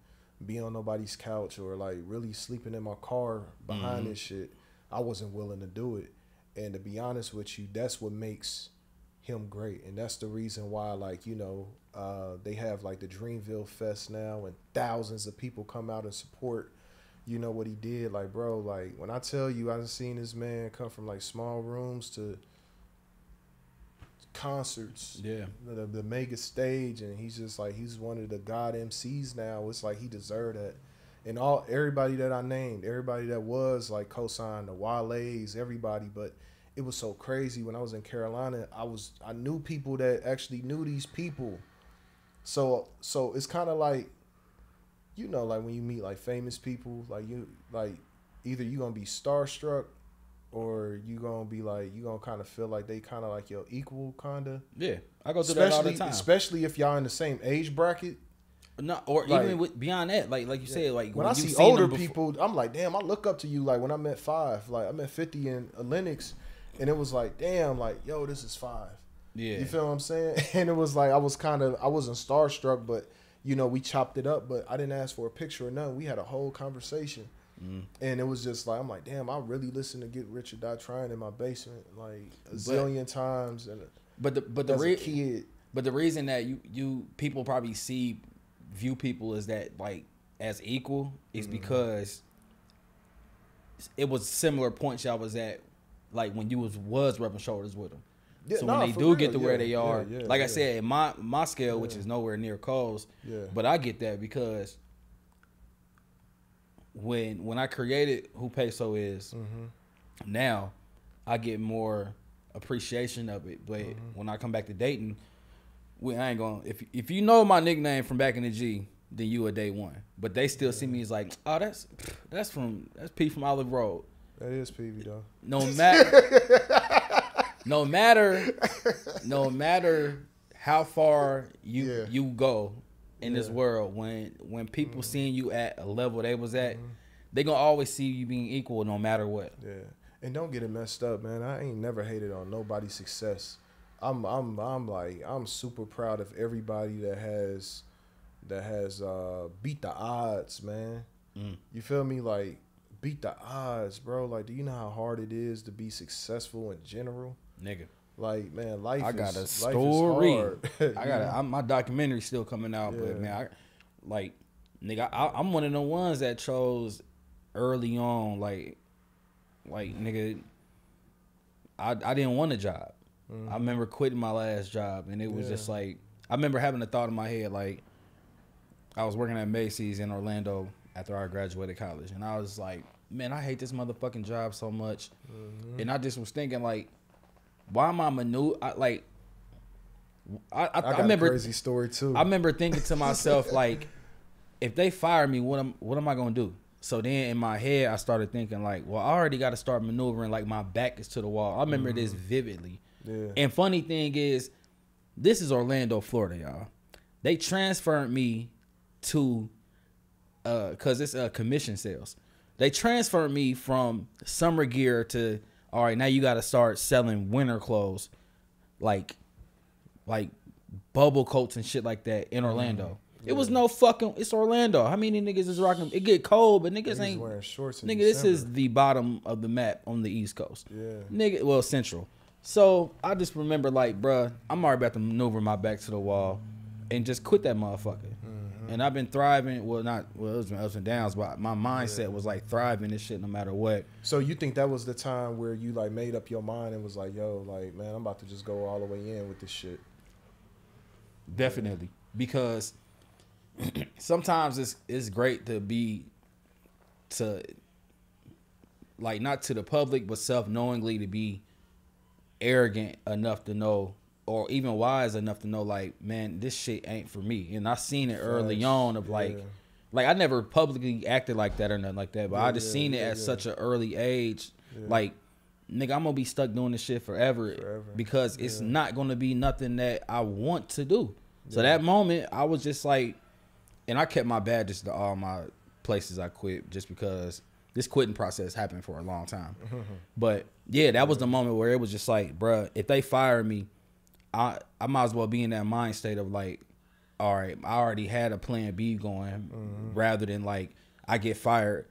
be on nobody's couch or like really sleeping in my car behind this shit. I wasn't willing to do it. And to be honest with you, that's what makes him great. And that's the reason why, like, you know, they have like the Dreamville Fest now and thousands of people come out and support, you know, what he did. Like, bro, like when I tell you I've seen this man come from like small rooms to concerts, the mega stage, and he's just like, he's one of the god MCs now. It's like he deserved that. And everybody that I named, everybody that was like co-signed, the Wale's, everybody. But it was so crazy when I was in Carolina. I knew people that actually knew these people. So it's kind of like, you know, like when you meet like famous people, like you like either you gonna be starstruck or you gonna be like, you gonna kind of feel like they kind of like your equal, kind of. Yeah, I go through that all the time. Especially if y'all in the same age bracket. No, or like, even beyond that, like you said, like when I see older people, I'm like, damn, I look up to you. Like when I met 5, like I met 50 in Lennox, and it was like, damn, like, yo, this is 5. Yeah, you feel what I'm saying? And it was like I wasn't starstruck, but you know, we chopped it up. But I didn't ask for a picture or nothing. We had a whole conversation. And it was just like, I'm like, damn, I really listened to Get Rich or Die Trying in my basement like a zillion times. And but the kid. But the reason that you people probably view people as that like as equal is because it was similar points y'all was at, like when you was rubbing shoulders with them. Yeah, so when they do get to where they are, like I said, my scale, which is nowhere near Cole's, but I get that because when I created who PESO is, now I get more appreciation of it. But when I come back to Dayton, I ain't gonna. If you know my nickname from back in the G, then you a day one. But they still see me as like, oh, that's P from Olive Road. That is PV though. No matter how far you go in this world, when people seeing you at a level they was at, they gonna always see you being equal no matter what. Yeah, and don't get it messed up, man. I ain't never hated on nobody's success. I'm super proud of everybody that has beat the odds, man. You feel me? Like beat the odds, bro. Like, do you know how hard it is to be successful in general, nigga? Like, man, life. I got is, a story. Hard. My documentary's still coming out, but man, I'm one of the ones that chose early on, like nigga, I didn't want a job. I remember quitting my last job, and it was just like, I remember having a thought in my head, like, I was working at Macy's in Orlando after I graduated college, and I was like, man, I hate this motherfucking job so much. And I just was thinking, like, why am I I remember a crazy story too. I remember thinking to myself, like, if they fire me, what am I gonna do? So then in my head, I started thinking, like, well, I already got to start maneuvering, like my back is to the wall. I remember this vividly. Yeah. And funny thing is, this is Orlando, Florida, y'all. They transferred me to, cause it's commission sales. They transferred me from summer gear to, all right, now you got to start selling winter clothes, like bubble coats and shit like that in Orlando. It was no fucking. It's Orlando. How many niggas is rocking? It get cold, but niggas ain't wearing shorts. Nigga, this is the bottom of the map on the East Coast. Yeah. Nigga, well, Central. So I just remember, like, bruh, I'm already about to maneuver my back to the wall and just quit that motherfucker. And I've been thriving. Well, it was been ups and downs, but my mindset was like thriving this shit no matter what. So you think that was the time where you like made up your mind and was like, yo, like, man, I'm about to just go all the way in with this shit? Definitely, because sometimes it's great to like, not to the public, but self-knowingly to be arrogant enough to know, or even wise enough to know, like, man, this shit ain't for me. And I seen it early on of like I never publicly acted like that or nothing like that, but I just seen it at such an early age. Like, nigga, I'm gonna be stuck doing this shit forever. Because it's not gonna be nothing that I want to do. So that moment, I was just like, and I kept my badges to all my places I quit just because this quitting process happened for a long time. But yeah, that was the moment where it was just like, bruh, if they fire me, I might as well be in that mind state of like, all right, I already had a plan B going, rather than like I get fired.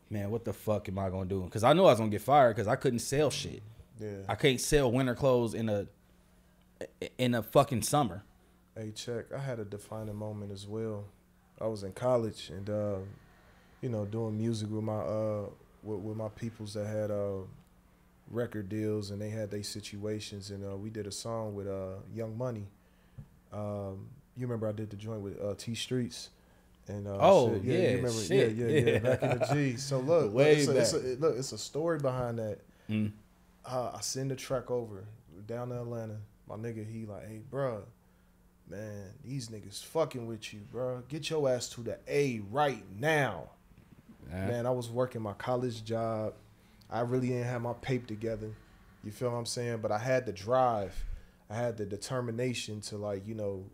Man, what the fuck am I gonna do? Because I knew I was gonna get fired because I couldn't sell shit. Yeah. I can't sell winter clothes in a fucking summer. Hey, check. I had a defining moment as well. I was in college and you know, doing music with my with my peoples that had record deals, and they had their situations, and we did a song with Young Money. You remember I did the joint with T Streets. And oh shit. yeah, you remember? shit. Yeah, back in the G. So look, it's a story behind that. I send the track over down to Atlanta. My nigga, he like, hey, bro, man, these niggas fucking with you, bro. Get your ass to the A right now. Man, I was working my college job. I really didn't have my paper together. You feel what I'm saying? But I had the drive. I had the determination to, like, you know,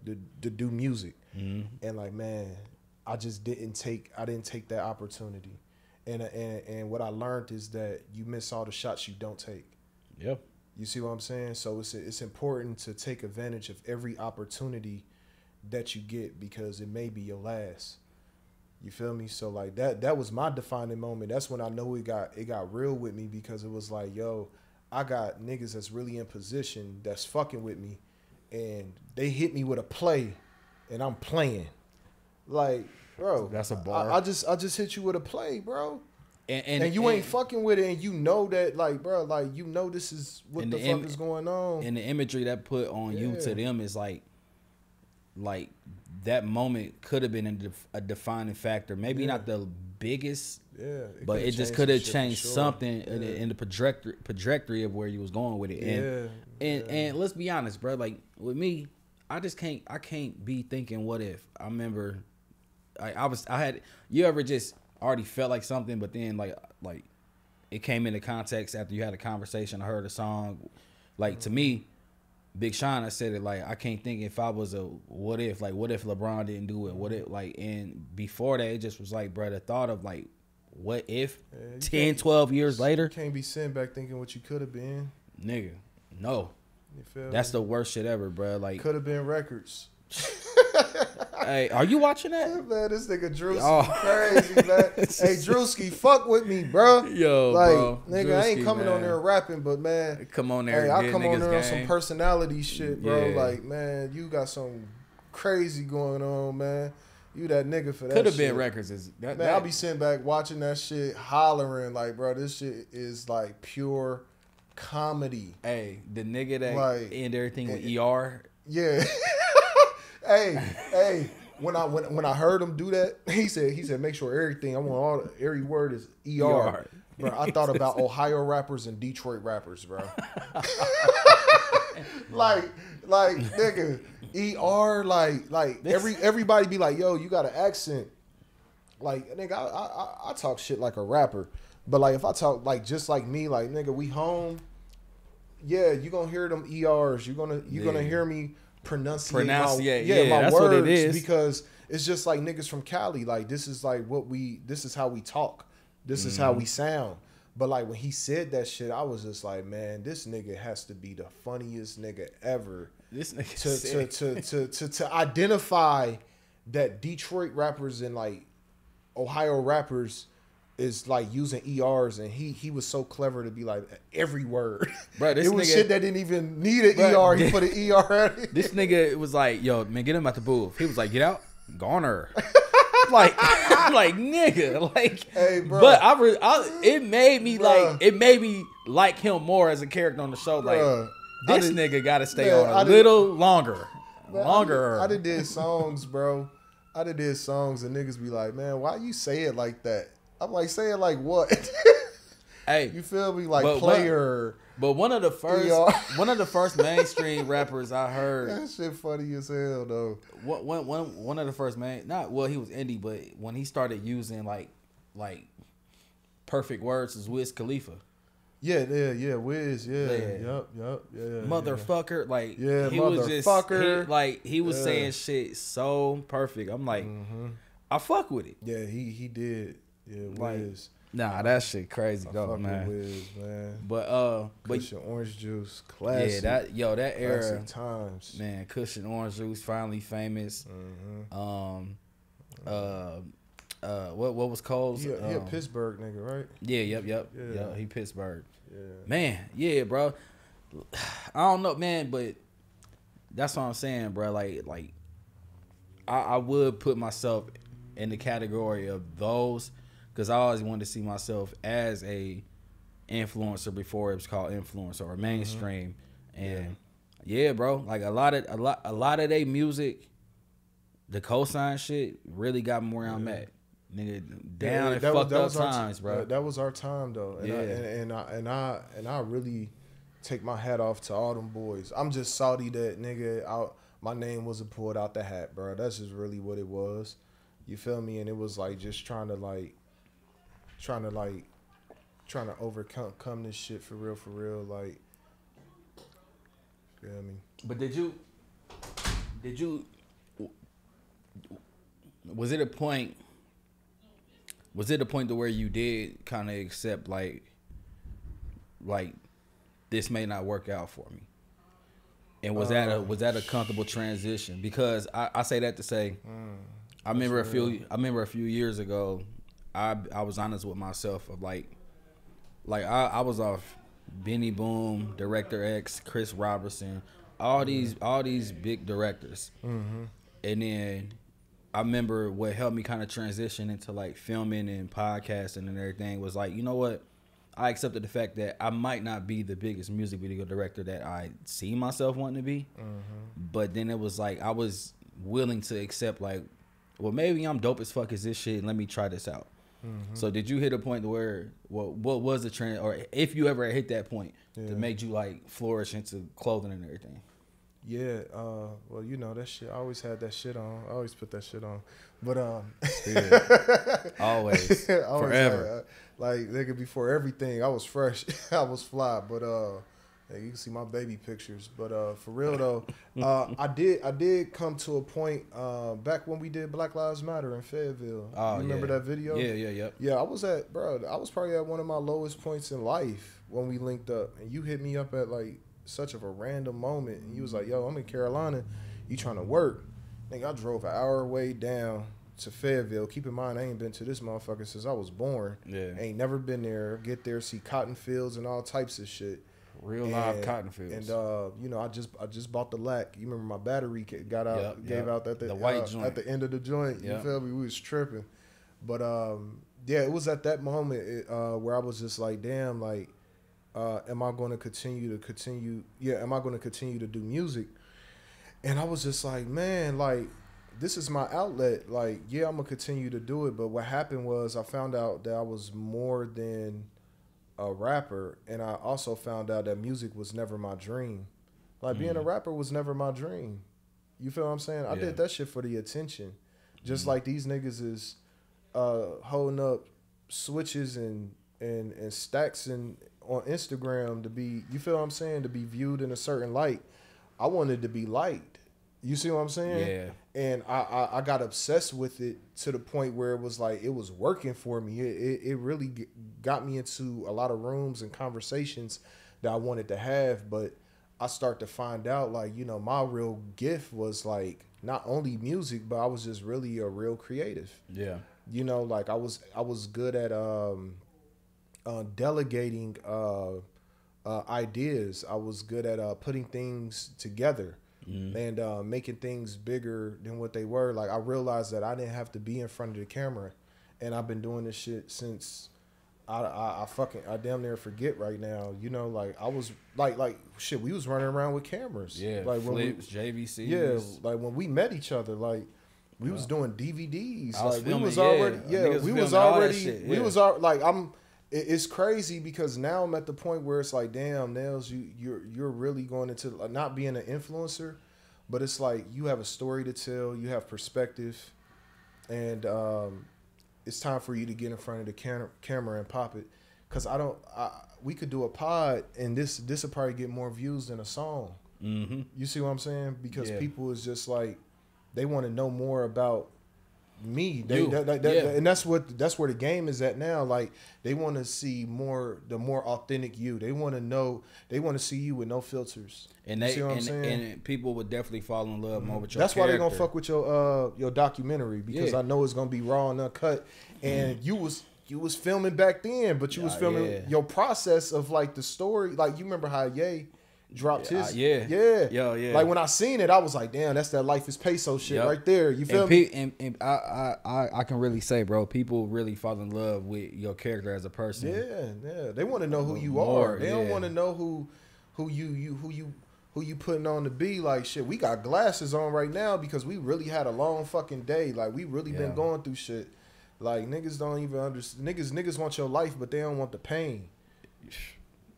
to do music. And like, man, I didn't take that opportunity. And what I learned is that you miss all the shots you don't take. Yep. You see what I'm saying? So it's important to take advantage of every opportunity that you get, because it may be your last. You feel me? So like that was my defining moment. That's when I know it got real with me, because it was like, yo, I got niggas that's really in position that's fucking with me, and they hit me with a play, and I'm playing. Like, bro, that's a bar. I just hit you with a play, bro. And you ain't fucking with it, and you know that, like, bro, like, you know this is what the fuck is going on. And the imagery that put on you to them is like that moment could have been a defining factor. Maybe not the biggest, but it just could have changed something in the trajectory of where you was going with it. And let's be honest, bro. Like with me, I can't be thinking what if. I remember, you ever just already felt like something, but then like it came into context after you had a conversation, I heard a song. Like to me, Big Sean, I said it like, I can't think if I was a what if LeBron didn't do it, what if, like, and before that it just was like, bro, the thought of like, what if 10, 12 years later? You can't be sitting back thinking what you could have been. Nigga, no. You feel That's me? the worst shit ever, bro. Like, could have been records. Hey, are you watching that? Man, this nigga Drewski crazy, man. Hey, Drewski, fuck with me, bro. Yo, like, bro. Nigga, Drewski, I ain't coming man. on there rapping, but man, come on there. Hey, I come on there on game. some personality shit, bro. Yeah. Like, man, you got some crazy going on, man. You that nigga for that. Could have been shit. records. Is that, Man, I'll be sitting back watching that shit, hollering like, bro, this shit is like pure comedy. Hey, the nigga that Like, ended everything with ER. Yeah. hey. When I heard him do that, he said make sure everything, I want every word is ER. Bro, I thought about Ohio rappers and Detroit rappers, bro. like nigga, ER, like everybody be like, yo, you got an accent. Like, nigga, I talk shit like a rapper. But like if I talk like just like me, like, nigga, we home, yeah, you gonna hear them ERs. You're gonna hear me pronunciate my that's words, what it is. because it's just like niggas from Cali. Like, this is like this is how we talk. This is how we sound. But like when he said that shit, I was just like, man, this nigga has to be the funniest nigga ever. This nigga to identify that Detroit rappers and like Ohio rappers is like using ERs, and he was so clever to be like every word. Bro, this it was nigga, shit that didn't even need an ER. He put an ER at it. This nigga was like, yo, man, get him out the booth. He was like, get out, goner. like nigga, like, hey, bro. But it made me like him more as a character on the show. Like, this nigga got to stay on a little longer. I did songs, bro. I did songs, and niggas be like, man, why you say it like that? I'm like, say it like what? Hey, you feel me? Like player. But one of the first mainstream rappers I heard. That shit funny as hell though. One of the first he was indie, but when he started using like perfect words is Wiz Khalifa. Yeah, Wiz, yup, motherfucker, like, yeah, he motherfucker, was just he was saying shit so perfect. I'm like, I fuck with it. Yeah, he did. Yeah, like, Wiz. Nah, that shit crazy I though, fuck man. with Wiz, man. But Cushion Orange Juice, classic. yeah, that era, classic times. man. Cushion Orange Juice finally famous. What was Cole's? He a Pittsburgh nigga, right? Yeah, yep. Yeah. He Pittsburgh. Yeah. Man, yeah, bro. I don't know, man, but that's what I'm saying, bro. Like I would put myself in the category of those because I always wanted to see myself as a influencer before it was called influencer or mainstream. And yeah, bro, like a lot of their music, the cosign shit really got me where I'm at. Nigga, down and fucked up times, bro. That was our time though. And I really take my hat off to all them boys. I'm just salty that nigga my name wasn't pulled out the hat, bro. That's just really what it was. You feel me? And it was like just trying to overcome this shit for real. Like, you know what I mean? But did you was it a point to where you did kind of accept like this may not work out for me? And was that a comfortable transition? Because I say that to say I remember a few years ago I was honest with myself of like I was off Benny Boom, Director X, Chris Robertson, all these big directors. And then I remember what helped me kind of transition into like filming and podcasting and everything was like, you know what? I accepted the fact that I might not be the biggest music video director that I see myself wanting to be. But then it was like I was willing to accept like, well, maybe I'm dope as fuck as this shit and let me try this out. So did you hit a point where what was the trend, or if you ever hit that point that made you like flourish into clothing and everything? Yeah, well, you know that shit. I always had that shit on. I always put that shit on. But always forever. Like nigga, before everything, I was fresh. I was fly. But hey, you can see my baby pictures. But for real though, I did come to a point back when we did Black Lives Matter in Fayetteville. You remember that video? Yeah. I was probably at one of my lowest points in life when we linked up, and you hit me up at like such of a random moment, and you was like, "Yo, I'm in Carolina. You trying to work?" Nigga, I drove an hour way down to Fayetteville. Keep in mind, I ain't been to this motherfucker since I was born. Yeah, ain't never been there. Get there, see cotton fields and all types of shit. Real live cotton fields. And you know, I just bought the lac. You remember my battery got out, gave out at the white joint at the end of the joint. You feel me? We was tripping, but yeah, it was at that moment where I was just like, damn, like. Am I going to continue? Yeah, am I going to continue to do music? And I was just like, man, like, this is my outlet. Like, yeah, I'm going to continue to do it. But what happened was I found out that I was more than a rapper. And I also found out that music was never my dream. Like, being a rapper was never my dream. You feel what I'm saying? I did that shit for the attention. Just like these niggas is holding up switches and stacks and on Instagram to be, you feel what I'm saying, to be viewed in a certain light. I wanted to be liked. You see what I'm saying? Yeah. And I got obsessed with it to the point where it was like it was working for me. It really got me into a lot of rooms and conversations that I wanted to have. But I start to find out, like, you know, my real gift was like not only music, but I was just really a real creative. Yeah. You know, like I was good at delegating ideas. I was good at putting things together and making things bigger than what they were. Like I realized that I didn't have to be in front of the camera, and I've been doing this shit since I damn near forget right now. You know, like I was like shit. We was running around with cameras. Yeah, like flips, JVCs. Yeah, like when we met each other, like. We was doing DVDs. Like we was already. It's crazy because now I'm at the point where it's like, damn, Nellzo, you're really going into not being an influencer, but it's like you have a story to tell, you have perspective, and it's time for you to get in front of the camera and pop it. Cause we could do a pod and this will probably get more views than a song. You see what I'm saying? Because people is just like, they want to know more about me. Yeah. And that's where the game is at now. Like they want to see the more authentic you. They want to know. They want to see you with no filters. And you see what I'm saying? And people would definitely fall in love more with your That's character. why they're gonna fuck with your documentary, because I know it's gonna be raw and uncut. And you was filming back then, but you was filming your process of like the story. Like you remember how Ye dropped his Like when I seen it, I was like, damn, that's that Life is Peso shit right there. You feel me? And I can really say, bro, people really fall in love with your character as a person. Yeah. They want to know who you are. They don't want to know who you putting on to be. Like shit, we got glasses on right now because we really had a long fucking day. Like we really been going through shit. Like niggas don't even understand. Niggas want your life, but they don't want the pain.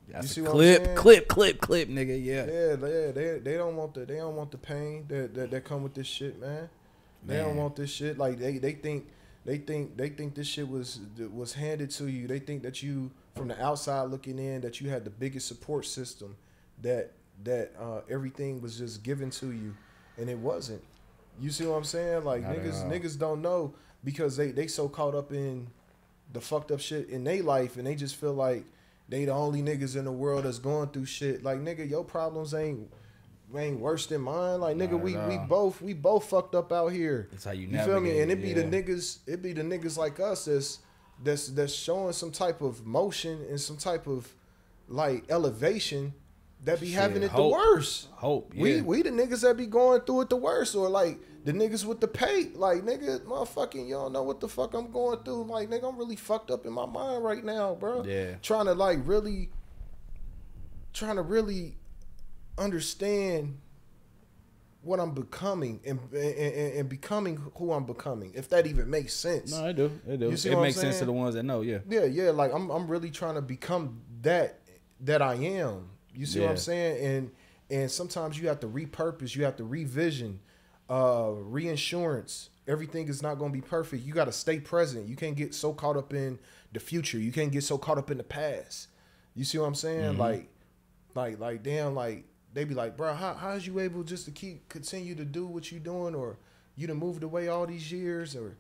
That's you see clip, nigga. Yeah. They don't want the pain that come with this shit, man. They don't want this shit. Like they think this shit was handed to you. They think that you, from the outside looking in, that you had the biggest support system, that everything was just given to you, and it wasn't. You see what I'm saying? Like niggas don't know, because they so caught up in the fucked up shit in their life, and they just feel like they the only niggas in the world that's going through shit. Like nigga, your problems ain't worse than mine. Like nigga, we both fucked up out here. That's how you feel me? And it be the niggas like us that's showing some type of motion and some type of like elevation that be having it the worst. Hope. Yeah. We the niggas that be going through it the worst, or like the niggas with the pay. Like nigga, motherfucking, you don't know what the fuck I'm going through. Like nigga, I'm really fucked up in my mind right now, bro. Yeah. Trying to really understand what I'm becoming and becoming who I'm becoming, if that even makes sense. No, it do. You see it what makes I'm sense to saying? the ones that know. Yeah. Like I'm really trying to become that I am. You see what I'm saying? And sometimes you have to repurpose, you have to revision, reinsurance. Everything is not going to be perfect. You got to stay present. You can't get so caught up in the future. You can't get so caught up in the past. You see what I'm saying? Like damn, like they be like, bro, how is you able just to continue to do what you doing, or you done moved away all these years, or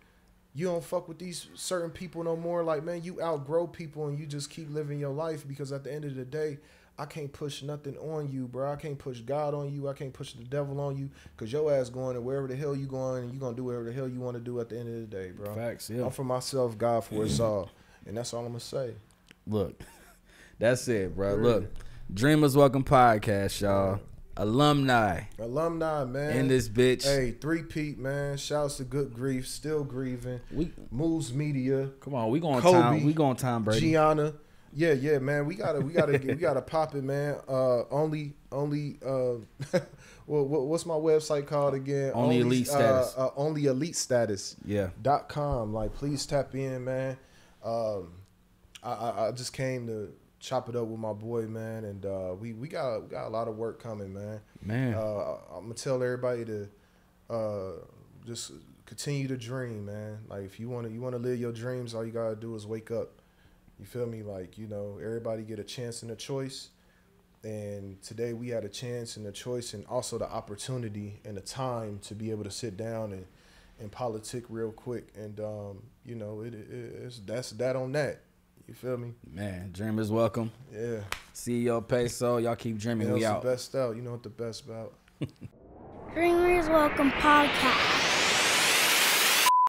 you don't fuck with these certain people no more? Like, man, you outgrow people and you just keep living your life, because at the end of the day, I can't push nothing on you, bro. I can't push God on you. I can't push the devil on you, because your ass going to wherever the hell you going, and you going to do whatever the hell you want to do at the end of the day, bro. Facts, yeah. I'm for myself, God for us all. And that's all I'm going to say. Look, that's it, bro. Really? Look, Dreamers Welcome Podcast, y'all. Alumni, man. In this bitch. Hey, 3-peat, man. Shouts to Good Grief, Still Grieving. Moves Media. Come on, we going Tom Brady. Gianna. Yeah, man. We gotta pop it, man. Only what's my website called again? Only Elite Status. Only Elite Status. Yeah. .com. Like, please tap in, man. I just came to chop it up with my boy, man, and we got a lot of work coming, man. I'm gonna tell everybody to just continue to dream, man. Like, if you wanna live your dreams, all you gotta do is wake up. You feel me? Like, you know, everybody get a chance and a choice. And today we had a chance and a choice, and also the opportunity and the time to be able to sit down and politic real quick. And, you know, that's that on that. You feel me? Man, dreamers welcome. Yeah. CEO PESO, y'all keep dreaming. We out. The best out. You know what the best about. Dreamers Welcome Podcast.